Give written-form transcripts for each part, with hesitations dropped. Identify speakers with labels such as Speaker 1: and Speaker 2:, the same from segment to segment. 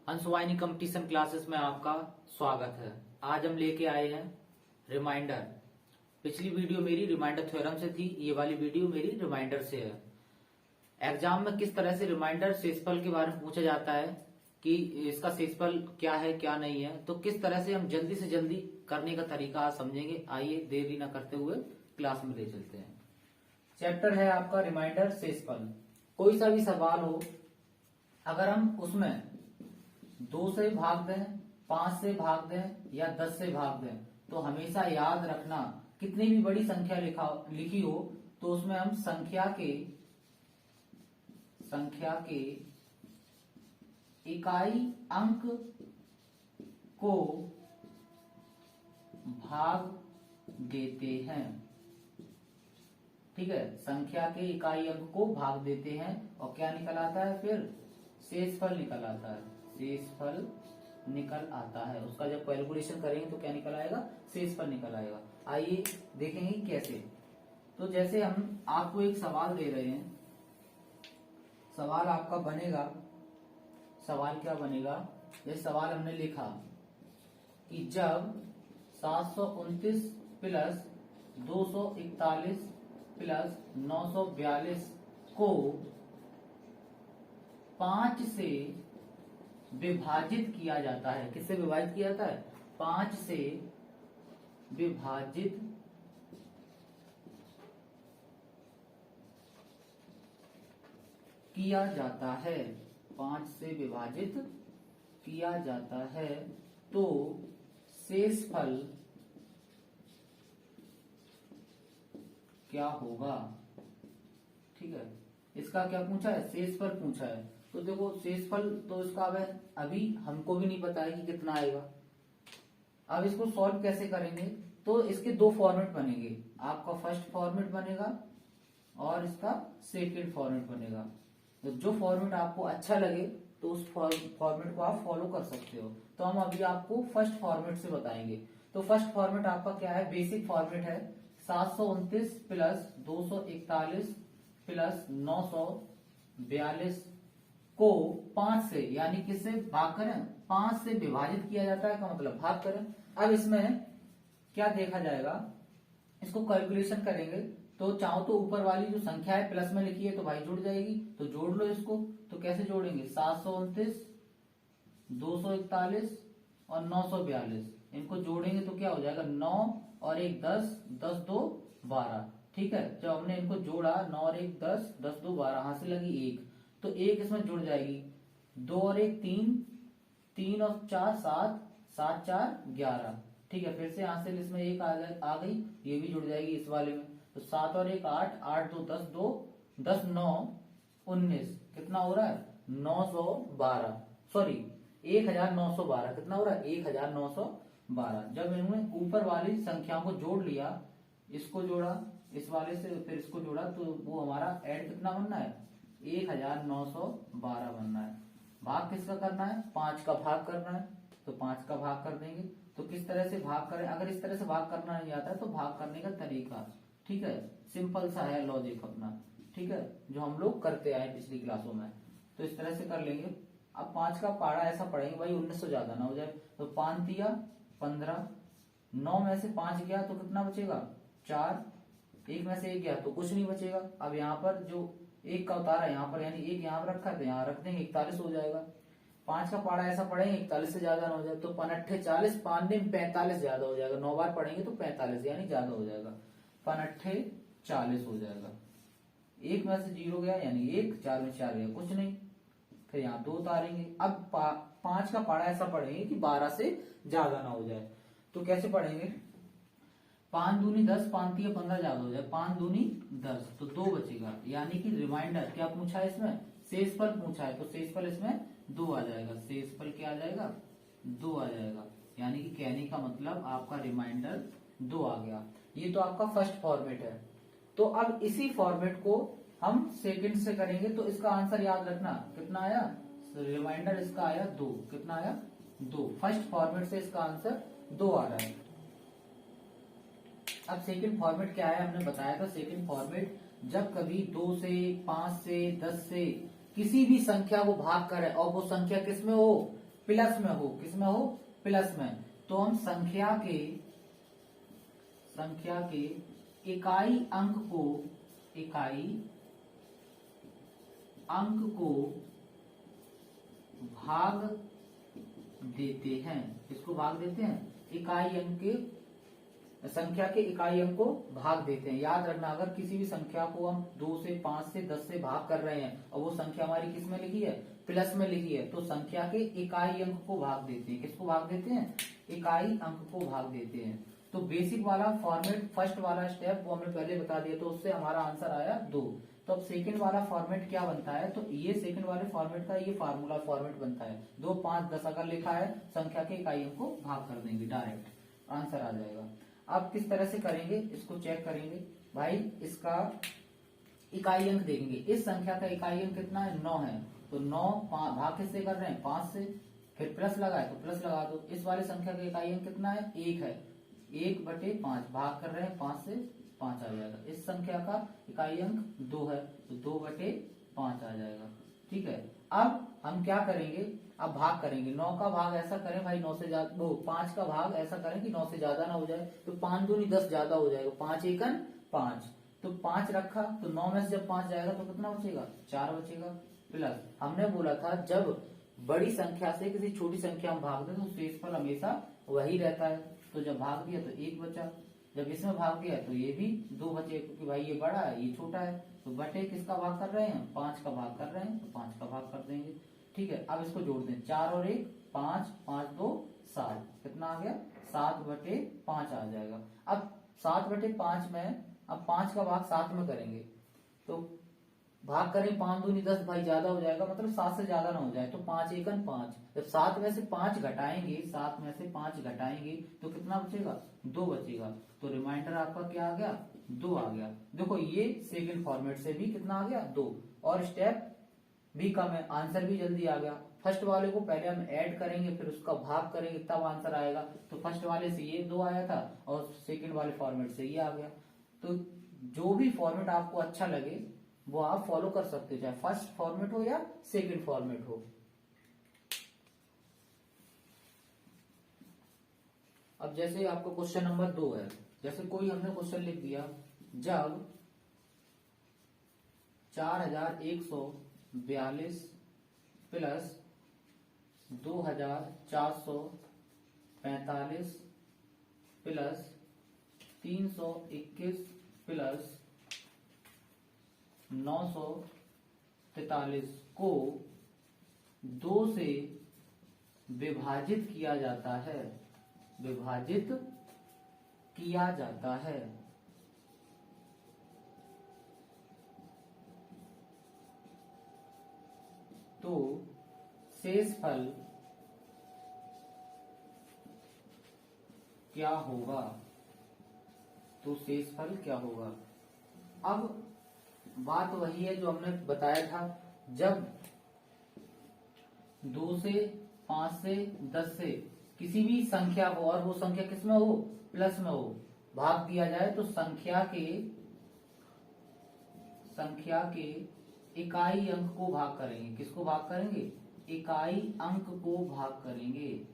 Speaker 1: अंशुवाहिनी competition classes में आपका स्वागत है। आज हम लेके आए हैं रिमाइंडर। पिछली वीडियो मेरी रिमाइंडर थ्योरम से थी, ये वाली वीडियो मेरी रिमाइंडर से है। एग्जाम में किस तरह से रिमाइंडर शेषफल के बारे में पूछा जाता है कि इसका शेषफल क्या है क्या नहीं है, तो किस तरह से हम जल्दी से जल्दी करने का तरीका आज समझेंगे। आइए देरी न करते हुए क्लास में ले चलते हैं। चैप्टर है आपका रिमाइंडर शेषफल। कोई सा भी सवाल हो, अगर हम उसमें 2 से भाग दें, 5 से भाग दें या 10 से भाग दें, तो हमेशा याद रखना कितनी भी बड़ी संख्या लिखी हो तो उसमें हम संख्या के इकाई अंक को भाग देते हैं। ठीक है, संख्या के इकाई अंक को भाग देते हैं और क्या निकल आता है, फिर शेषफल निकल आता है। शेषफल निकल आता है, उसका जब कैलकुलेशन करेंगे तो क्या निकल आएगा, शेषफल निकल आएगा। आइए देखेंगे कैसे। तो जैसे हम आपको एक सवाल दे रहे हैं, सवाल आपका बनेगा, सवाल क्या बनेगा, जैसे सवाल हमने लिखा कि जब 729 प्लस 241 प्लस 942 को 5 से विभाजित किया जाता है। किससे विभाजित किया जाता है, 5 से विभाजित किया जाता है, 5 से विभाजित किया जाता है, तो शेषफल क्या होगा। ठीक है, इसका क्या पूछा है, शेषफल पूछा है। तो देखो शेषफल तो इसका अभी हमको भी नहीं पता है कि कितना आएगा। अब इसको सॉल्व कैसे करेंगे, तो इसके 2 फॉर्मेट बनेंगे। आपका फर्स्ट फॉर्मेट बनेगा और इसका सेकंड फॉर्मेट बनेगा। तो जो फॉर्मेट आपको अच्छा लगे तो उस फॉर्मेट को आप फॉलो कर सकते हो। तो हम अभी आपको फर्स्ट फॉर्मेट से बताएंगे। तो फर्स्ट फॉर्मेट आपका क्या है, बेसिक फॉर्मेट है 729 प्लस 241 प्लस 942 को 5 से, यानी किससे भाग करें, 5 से विभाजित किया जाता है, का मतलब भाग करें। अब इसमें क्या देखा जाएगा, इसको कैलकुलेशन करेंगे तो चाहो तो ऊपर वाली जो संख्या है प्लस में लिखी है तो भाई जुड़ जाएगी, तो जोड़ लो इसको। तो कैसे जोड़ेंगे, 729 241 और 942, इनको जोड़ेंगे तो क्या हो जाएगा, 9 और 1 10, 10 2 12। ठीक है, जब हमने इनको जोड़ा 9 और 1 10, 10 2 12, हाथ से लगी 1, तो 1 इसमें जुड़ जाएगी, 2 और 1 3, 3 और 4 7, 7 4 11। ठीक है, फिर से यहां से इसमें 1 आ गई, ये भी जुड़ जाएगी इस वाले में। तो 7 और 1 8, 8 2 10, 2 10 9 19, कितना हो रहा है, 912, सॉरी 1912, कितना हो रहा है, 1912। जब इन्होंने ऊपर वाली संख्याओं को जोड़ लिया, इसको जोड़ा इस वाले से, फिर इसको जोड़ा, तो वो हमारा ऐड कितना बनना है, 1912 बनना है। भाग किसका करना है, 5 का भाग करना है, तो 5 का भाग कर देंगे। तो किस तरह से भाग करें, अगर इस तरह से भाग करना नहीं आता है तो भाग करने का तरीका, ठीक है, सिंपल सा है लॉजिक अपना, ठीक है, जो हम लोग करते आए पिछली क्लासों में। तो इस तरह से कर लेंगे। अब 5 का पारा ऐसा पढ़ेंगे भाई 19 से ज्यादा ना हो जाए, तो 5 दिया 15, 9 में से 5 गया तो कितना बचेगा, 4, 1 में से 1 गया तो कुछ नहीं बचेगा। अब यहाँ पर जो 1 का उतारा है यहाँ पर, यानी 1 यहाँ पर रखा है तो यहाँ रख देंगे, 41 हो जाएगा। 5 का पारा ऐसा पढ़ेंगे 41 से ज्यादा ना हो जाए, तो 5 40, 5 में 45 ज्यादा हो जाएगा, 9 बार पढ़ेंगे तो 45 यानी ज्यादा हो जाएगा, 5 40 हो जाएगा। 1 में से 0 गया यानी 1, 4 में 4 गया कुछ नहीं, फिर यहाँ 2 उतारेंगे। अब 5 का पारा ऐसा पढ़ेंगे कि 12 से ज्यादा ना हो जाए, तो कैसे पढ़ेंगे, 5 दूनी 10, 5 3 15 ज्यादा हो जाए, 5 दूनी 10, तो 2 बचेगा। यानी कि रिमाइंडर क्या पूछा है, इसमें शेषफल पूछा है, तो शेषफल इसमें 2 आ जाएगा। शेषफल क्या आ जाएगा, 2 आ जाएगा। यानी कि कहने का मतलब आपका रिमाइंडर 2 आ गया। ये तो आपका फर्स्ट फॉर्मेट है। तो अब इसी फॉर्मेट को हम सेकंड से करेंगे, तो इसका आंसर याद रखना कितना आया, रिमाइंडर इसका आया 2, कितना आया 2। फर्स्ट फॉर्मेट से इसका आंसर 2 आ रहा है। अब सेकंड फॉर्मेट क्या है, हमने बताया था सेकंड फॉर्मेट जब कभी 2 से 5 से 10 से किसी भी संख्या को भाग करे और वो संख्या किसमें हो, प्लस में हो, किस में हो, प्लस में, तो हम संख्या के इकाई अंक को भाग देते हैं। किसको भाग देते हैं, इकाई अंक के, संख्या के इकाई अंक को भाग देते हैं। याद रखना, अगर किसी भी संख्या को हम 2 से 5 से 10 से भाग कर रहे हैं और वो संख्या हमारी किस में लिखी है, प्लस में लिखी है, तो संख्या के इकाई अंक को भाग देते हैं। किसको भाग देते हैं, इकाई अंक को भाग देते हैं। तो बेसिक वाला फॉर्मेट, फर्स्ट वाला स्टेप वो हमने पहले बता दिया, तो उससे हमारा आंसर आया 2। तो अब सेकंड वाला फॉर्मेट क्या बनता है, तो ये सेकंड वाले फॉर्मेट का ये फार्मूला फॉर्मेट बनता है। 2, 5, 10 अगर लिखा है, संख्या के इकाई अंक को भाग कर देंगे, डायरेक्ट आंसर आ जाएगा। अब किस तरह से करेंगे, इसको चेक करेंगे भाई। इसका इकाई अंक देखेंगे, इस संख्या का इकाई अंक कितना है, 9 है, तो 9 भाग किससे कर रहे हैं, 5 से, फिर प्लस लगा है तो प्लस लगा दो। इस वाले संख्या का इकाई अंक कितना है, 1 है, 1/5 भाग कर रहे हैं 5 से, 5 आ जाएगा। इस संख्या का इकाई अंक 2 है, तो 2/5 आ जाएगा। ठीक है, अब हम क्या करेंगे, अब भाग करेंगे। 9 का भाग ऐसा करें भाई, 9 से ज्यादा, 5 का भाग ऐसा करें कि 9 से ज्यादा ना हो जाए, तो 5 दूनी 10 ज्यादा हो जाएगा, 5 एकन 5, तो 5 रखा, तो 9 में से जब 5 जाएगा तो कितना बचेगा, 4 बचेगा। प्लस हमने बोला था जब बड़ी संख्या से किसी छोटी संख्या में भाग दे तो शेषफल हमेशा वही रहता है। तो जब भाग दिया तो 1 बचा, जब इसमें भाग दिया तो ये भी 2 बचे, क्योंकि भाई ये बड़ा है ये छोटा है, तो बटे किसका भाग कर रहे हैं, 5 का भाग कर रहे हैं, तो 5 का भाग कर देंगे। ठीक है, अब इसको जोड़ दें, 4 और 1 5, 5 2 7, कितना आ गया, 7/5 आ जाएगा। अब 7/5 में, अब 5 का भाग 7 में करेंगे, तो भाग करें 5 दूनी 10, भाई ज्यादा हो जाएगा, मतलब 7 से ज्यादा ना हो जाए, तो 5 एकन 5, जब 7 में से 5 घटाएंगे, 7 में से 5 घटाएंगे तो कितना बचेगा, 2 बचेगा। तो रिमाइंडर आपका क्या आ गया, 2 आ गया। देखो ये सेकंड फॉर्मेट से भी कितना आ गया, 2, और स्टेप भी कम है, आंसर भी जल्दी आ गया। फर्स्ट वाले को पहले हम ऐड करेंगे, फिर उसका भाग करेंगे, तब आंसर आएगा। तो फर्स्ट वाले से ये 2 आया था और सेकंड वाले फॉर्मेट से ये आ गया। तो जो भी फॉर्मेट आपको अच्छा लगे वो आप फॉलो कर सकते हो, चाहे फर्स्ट फॉर्मेट हो या सेकंड फॉर्मेट हो। अब जैसे आपका क्वेश्चन नंबर 2 है, जैसे कोई हमने क्वेश्चन लिख दिया, जब 4142 प्लस 2445 प्लस 321 प्लस 943 को 2 से विभाजित किया जाता है, विभाजित किया जाता है, तो शेषफल क्या होगा, तो शेषफल क्या होगा। अब बात वही है जो हमने बताया था, जब 2 से 5 से 10 से किसी भी संख्या को, और वो संख्या किसमें हो, प्लस में हो, भाग दिया जाए, तो संख्या के इकाई अंक को भाग करेंगे। किसको भाग करेंगे, इकाई अंक को भाग करेंगे,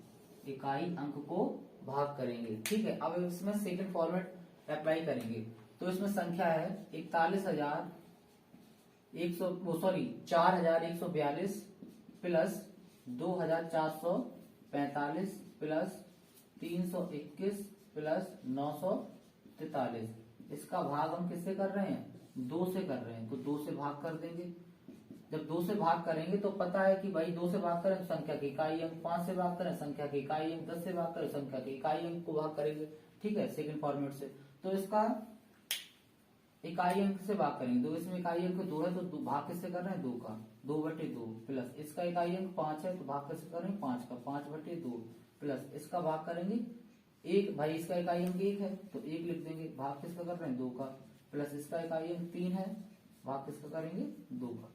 Speaker 1: इकाई अंक को भाग करेंगे। ठीक है, अब इसमें सेकंड फॉर्मेट अप्लाई करेंगे, तो इसमें संख्या है 4142 प्लस 2445 प्लस 321 प्लस 943। इसका भाग हम किससे कर रहे हैं, 2 से कर रहे हैं, तो 2 से भाग कर देंगे। जब 2 से भाग करेंगे तो पता है कि भाई 2 से भाग करें तो संख्या के इकाई अंक, 5 से भाग करें संख्या के इकाई अंक, 10 से भाग करें संख्या के इकाई अंक को भाग करेंगे। ठीक है, सेकंड फॉर्मेट से, तो इसका इकाई अंक से भाग करेंगे, 2 इसमें इकाई अंक 2 है, तो भाग किससे कर रहे हैं, 2 का, 2/2 प्लस इसका इकाई अंक 5 है, तो भाग किससे कर रहे हैं, 5 का, 5/2 प्लस इसका भाग करेंगे 1, भाई इसका इकाई अंक 1 है तो 1 लिख देंगे, भाग किसका कर रहे हैं, 2 का, प्लस इसका इकाई अंक 3 है, भाग किसका करेंगे, 2 का।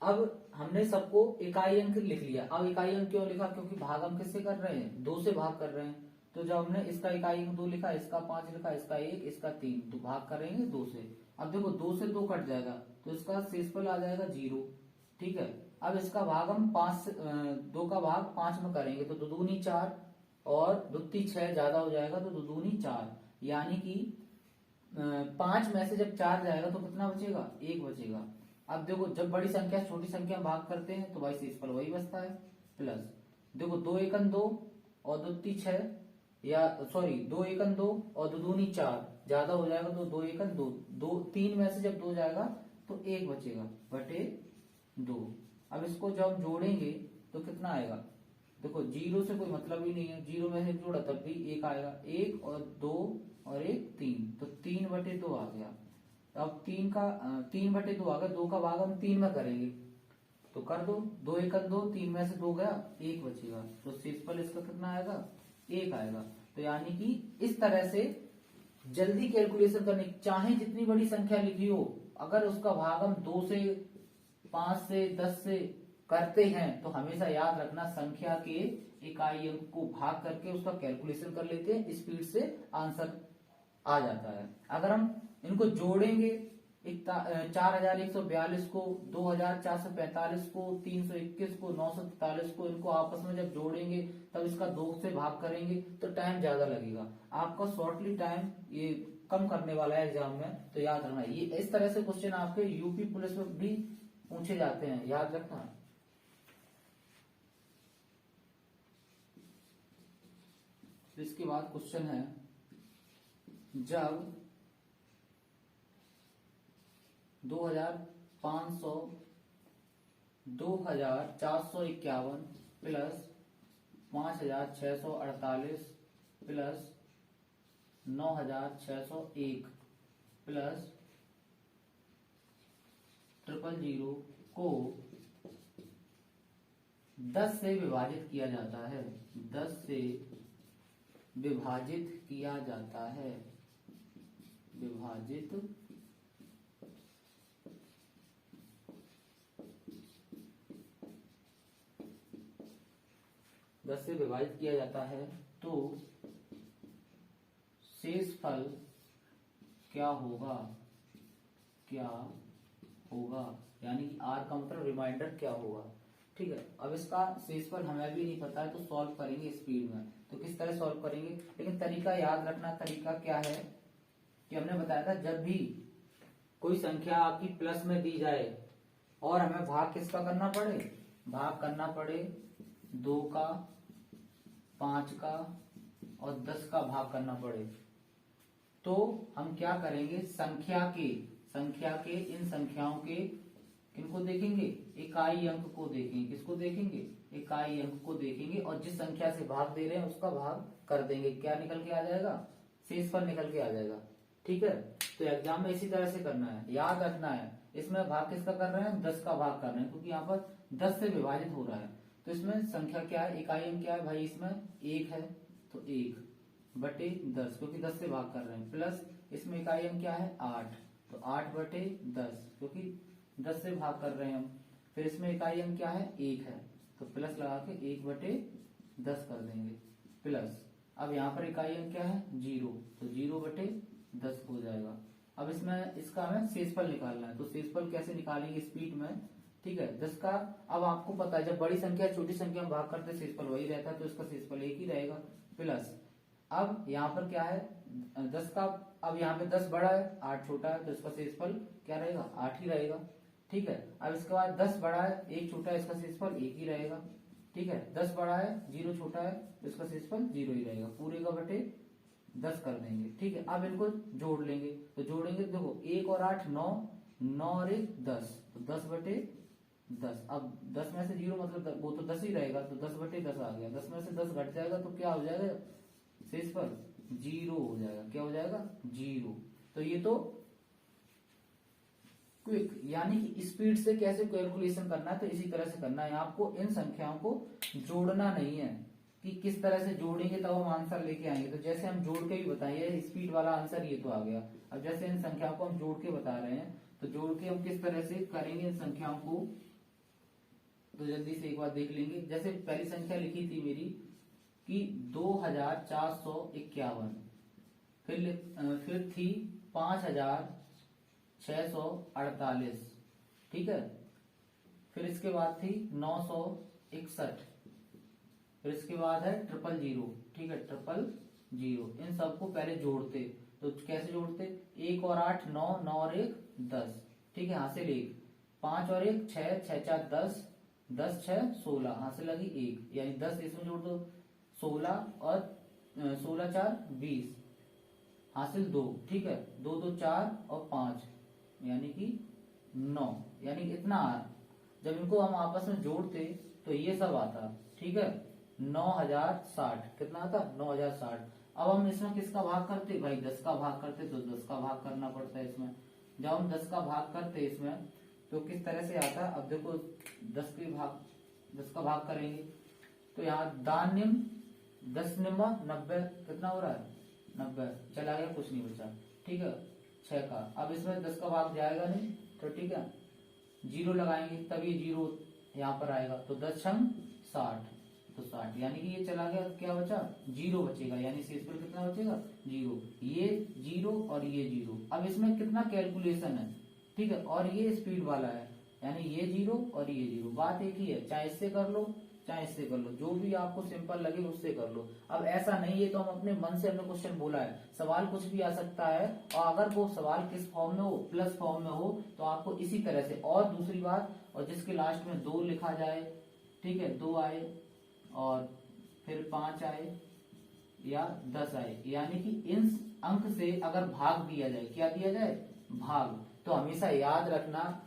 Speaker 1: अब हमने सबको इकाई अंक लिख लिया। अब इकाई अंक क्यों लिखा, क्योंकि भाग हम किससे कर रहे हैं, 2 से भाग कर रहे हैं। तो जब हमने इसका इकाई अंक 2 लिखा, इसका 5 लिखा, इसका 1, इसका 3, तो भाग करेंगे 2 से। अब देखो 2 से 2 कट जाएगा, तो इसका शेषफल आ जाएगा 0। ठीक है, अब इसका भाग हम 2 का भाग 5 में करेंगे तो 2 दूनी 4 और 2 ती 6 ज्यादा हो जाएगा तो 2 दूनी 4, यानी कि 5 में से जब 4 जाएगा तो कितना बचेगा, 1 बचेगा। अब देखो जब बड़ी संख्या छोटी संख्या में भाग करते हैं तो भाई शेषफल वही बचता है। प्लस देखो 2 एकन 2 और 2 ती 6, या सॉरी 2 एकन 2 और 2 दूनी 4 ज्यादा हो जाएगा तो 2 एकन 2, 3 में से जब 2 जाएगा तो 1 बचेगा बटे 2। अब इसको जब हम जोड़ेंगे तो कितना आएगा, देखो 0 से कोई मतलब ही नहीं है, 0 में से जोड़ा तब भी 1 आएगा, 1 और 2 और 1 3, तो 3 बटे 2 आ गया। अब 3 बटे 2 आ गया, 2 का भाग हम 3 में करेंगे तो कर दो, 2 एकन 2, 3 में से 2 गया, 1 बचेगा, तो शेषफल इसका कितना आएगा, 1 आएगा। तो यानी कि इस तरह से जल्दी कैलकुलेशन करने, चाहे जितनी बड़ी संख्या लिखी हो, अगर उसका भाग हम 2 से 5 से 10 से करते हैं तो हमेशा याद रखना संख्या के इकाई अंक को भाग करके उसका कैलकुलेशन कर लेते हैं, स्पीड से आंसर आ जाता है। अगर हम इनको जोड़ेंगे 4142 को, 2445 को, 321 को, 943 को, इनको आपस में जब जोड़ेंगे तब इसका 2 से भाग करेंगे तो टाइम ज्यादा लगेगा। आपका शॉर्टली टाइम ये कम करने वाला है एग्जाम में, तो याद रखना। ये इस तरह से क्वेश्चन आपके यूपी पुलिस में भी पूछे जाते हैं, याद रखना। इसके बाद क्वेश्चन है, जब 2500 2451 प्लस 5648 प्लस 9601 प्लस 000 को 10 से विभाजित किया जाता है, 10 से विभाजित किया जाता है, विभाजित 10 से विभाजित किया जाता है तो शेषफल क्या होगा, क्या होगा, यानी कि आर का मतलब रिमाइंडर क्या होगा। ठीक है, अब इसका शेषफल हमें भी नहीं पता है तो सॉल्व करेंगे स्पीड में। तो किस तरह सॉल्व करेंगे, लेकिन तरीका याद रखना। तरीका क्या है कि हमने बताया था, जब भी कोई संख्या आपकी प्लस में दी जाए और हमें भाग किसका करना पड़े, भाग करना पड़े 2 का, 5 का और 10 का भाग करना पड़े, तो हम क्या करेंगे, संख्या के इन संख्याओं के किनको देखेंगे, इकाई अंक को देखेंगे। किसको देखेंगे, इकाई अंक को देखेंगे और जिस संख्या से भाग दे रहे हैं उसका भाग कर देंगे। क्या निकल के आ जाएगा, शेषफल निकल के आ जाएगा। ठीक है, तो एग्जाम में इसी तरह से करना है, याद रखना है। इसमें भाग किसका कर रहे हैं, 10 का भाग कर रहे हैं, क्योंकि यहाँ पर 10 से विभाजित हो रहा है। तो इसमें संख्या क्या है, इकाई अंक क्या है भाई, इसमें 1 है तो 1 बटे 10, क्योंकि 10 से भाग कर रहे हैं। प्लस इसमें इकाई अंक क्या है 8, तो 8 बटे 10, क्योंकि 10 से भाग कर रहे हैं हम। फिर इसमें इकाई अंक क्या है 1 है, तो प्लस लगा के 1 बटे 10 कर देंगे। प्लस अब यहाँ पर इकाई अंक क्या है 0, तो 0 बटे 10 हो जाएगा। अब इसमें इसका हमें शेषफल निकालना है, तो शेषफल कैसे निकालेंगे स्पीड में। ठीक है, 10 का, अब आपको पता है जब बड़ी संख्या छोटी संख्या में भाग करते शेषफल वही रहता है, तो इसका शेषफल 1 ही रहेगा। प्लस अब यहाँ पर क्या है 10 का, अब यहाँ पे 10 बड़ा है 8 छोटा है, तो इसका शेषफल क्या रहेगा 8 ही रहेगा। ठीक है, अब इसके बाद 10 बड़ा है 1 छोटा है, इसका शेषफल 1 ही रहेगा। ठीक है, 10 बड़ा है 0 छोटा है, तो इसका शेषफल 0 ही रहेगा, पूरे का बटे 10 कर देंगे। ठीक है, अब इनको जोड़ लेंगे, तो जोड़ेंगे देखो 1 और 8 9, 9 और 1 10, तो 10 बटे 10। अब 10 में से 0 मतलब वो तो 10 ही रहेगा, तो 10 बटे 10 आ गया। 10 में से 10 घट जाएगा तो क्या हो जाएगा, शेषफल 0 हो जाएगा। क्या हो जाएगा 0। तो ये तो क्विक, यानी कि स्पीड से कैसे कैलकुलेशन करना है, तो इसी तरह से करना है। आपको इन संख्याओं को जोड़ना नहीं है कि किस तरह से जोड़ेंगे तब हम आंसर लेके आएंगे। तो जैसे हम जोड़ के भी बताइए, स्पीड वाला आंसर ये तो आ गया। अब जैसे इन संख्याओं को हम जोड़ के बता रहे हैं, तो जोड़ के हम किस तरह से करेंगे इन संख्याओं को, तो जल्दी से एक बार देख लेंगे। जैसे पहली संख्या लिखी थी मेरी कि 2451, फिर थी 5648। ठीक है, फिर इसके बाद थी 961, फिर इसके बाद है 000, ठीक है 000। इन सबको पहले जोड़ते, तो कैसे जोड़ते, 1 और 8 9, 9 और 1 10, ठीक है हासिल 1, 5 और 1 6, 6 4 10, 10 6 16, हासिल लगी 1, यानी 10 इसमें जोड़ दो, 16 और 16 4 20, हासिल 2, ठीक है 2 2 4 और 5, यानी कि 9, यानी इतना जब इनको हम आपस में जोड़ते तो ये सब आता, ठीक है 9060, कितना आता 9060। अब हम इसमें किसका भाग करते भाई, 10 का भाग करते, तो 10 का भाग करना पड़ता है इसमें। जब हम 10 का भाग करते इसमें तो किस तरह से आता, अब देखो 10 का भाग करेंगे तो यहाँ दान निम्न 10 निम्बा 90, कितना हो रहा है 90, चला गया कुछ नहीं बचा, ठीक है 6 का। अब इसमें 10 का भाग जाएगा नहीं, तो ठीक है 0 लगाएंगे तब ये 0 यहाँ पर आएगा, तो 10 छंग 60, तो 60, यानी कि ये चला गया, क्या बचा 0 बचेगा, यानी शेष पर कितना बचेगा 0, ये 0 और ये 0। अब इसमें कितना कैलकुलेशन है, ठीक है, और ये स्पीड वाला है, यानी ये 0 और ये 0, बात एक ही है, चाहे इससे कर लो चाहे इससे कर लो, जो भी आपको सिंपल लगे उससे कर लो। अब ऐसा नहीं है तो हम अपने मन से हमने क्वेश्चन बोला है, सवाल कुछ भी आ सकता है, और अगर वो सवाल किस फॉर्म में हो, प्लस फॉर्म में हो, तो आपको इसी तरह से। और दूसरी बात, और जिसके लास्ट में 2 लिखा जाए, ठीक है 2 आए और फिर 5 आए या 10 आए, यानी कि इन अंक से अगर भाग दिया जाए, क्या दिया जाए भाग, तो हमेशा याद रखना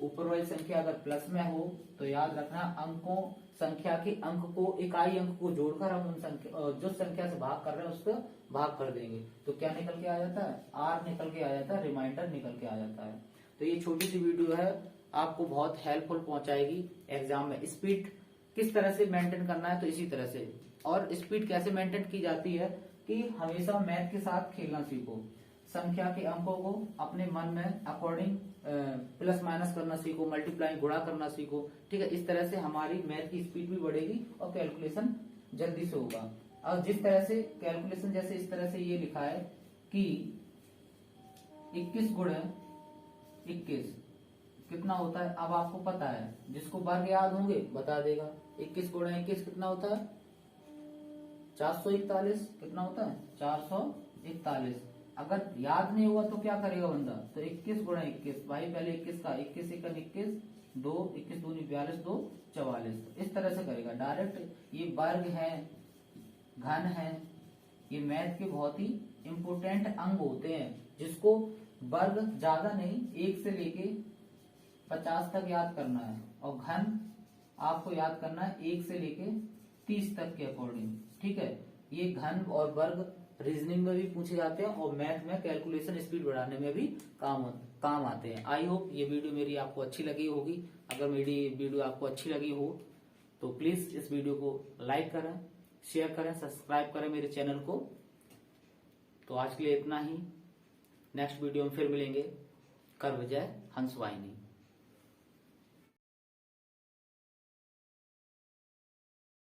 Speaker 1: ऊपर वाली संख्या अगर प्लस में हो तो याद रखना अंकों संख्या के अंक को, इकाई अंक को जोड़कर हम उन संख्या जो संख्या से भाग कर रहे हैं उसको भाग कर देंगे, तो क्या निकल के आ जाता है आर निकल के आ जाता है, रिमाइंडर निकल के आ जाता है। तो ये छोटी सी वीडियो है, आपको बहुत हेल्पफुल पहुंचाएगी एग्जाम में। स्पीड किस तरह से मेंटेन करना है, तो इसी तरह से। और स्पीड कैसे मेंटेन की जाती है कि हमेशा मैथ के साथ खेलना सीखो, संख्या के अंकों को अपने मन में अकॉर्डिंग प्लस माइनस करना सीखो, मल्टीप्लाइंग गुणा करना सीखो, ठीक है। इस तरह से हमारी मैथ की स्पीड भी बढ़ेगी और कैलकुलेशन जल्दी से होगा। अब जिस तरह से कैलकुलेशन, जैसे इस तरह से ये लिखा है कि 21 गुणे 21 कितना होता है, अब आपको पता है, जिसको वर्ग याद होंगे बता देगा। 21 गुणे 21 कितना होता है 441, कितना होता है 441। अगर याद नहीं हुआ तो क्या करेगा बंदा, तो 21 गुणा 21, भाई पहले 21 का 21 1 21 2 21 दूनी 42 2 44, इस तरह से करेगा डायरेक्ट। ये वर्ग है, घन है, ये मैथ के बहुत ही इंपोर्टेंट अंग होते हैं, जिसको वर्ग ज्यादा नहीं 1 से लेके 50 तक याद करना है, और घन आपको याद करना है 1 से लेके 30 तक के अकॉर्डिंग, ठीक है। ये घन और वर्ग रीजनिंग में भी पूछे जाते हैं और मैथ में कैलकुलेशन स्पीड बढ़ाने में भी काम आते हैं। आई होप ये वीडियो मेरी आपको अच्छी लगी होगी। अगर मेरी वीडियो आपको अच्छी लगी हो तो प्लीज इस वीडियो को लाइक करें, शेयर करें, सब्सक्राइब करें मेरे चैनल को। तो आज के लिए इतना ही, नेक्स्ट वीडियो में फिर मिलेंगे। कर विजय हंसवाहिनी।